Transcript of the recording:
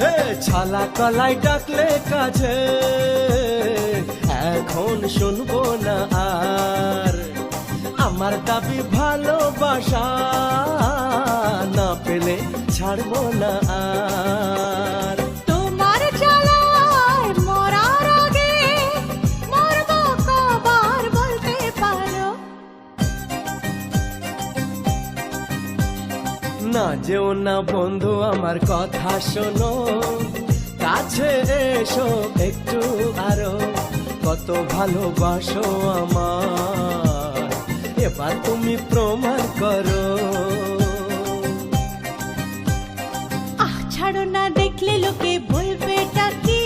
হে ছালা কলাই ডাকলে কাছে এখন শুনবো না আর আমার দাবি ভালোবাসা না পেলে ছাড়বো না আর তোমার জ্বালায় মরার আগে মরবো কবার বলতে পারো? না যেও না বন্ধু আমার কথা শোনো কাছে এসো একটু আরো কত ভালোবাসো আমার এবার তুমি প্রমাণ করো আহ ছাড়ো না, দেখলে লোকে বলবে এটা কি?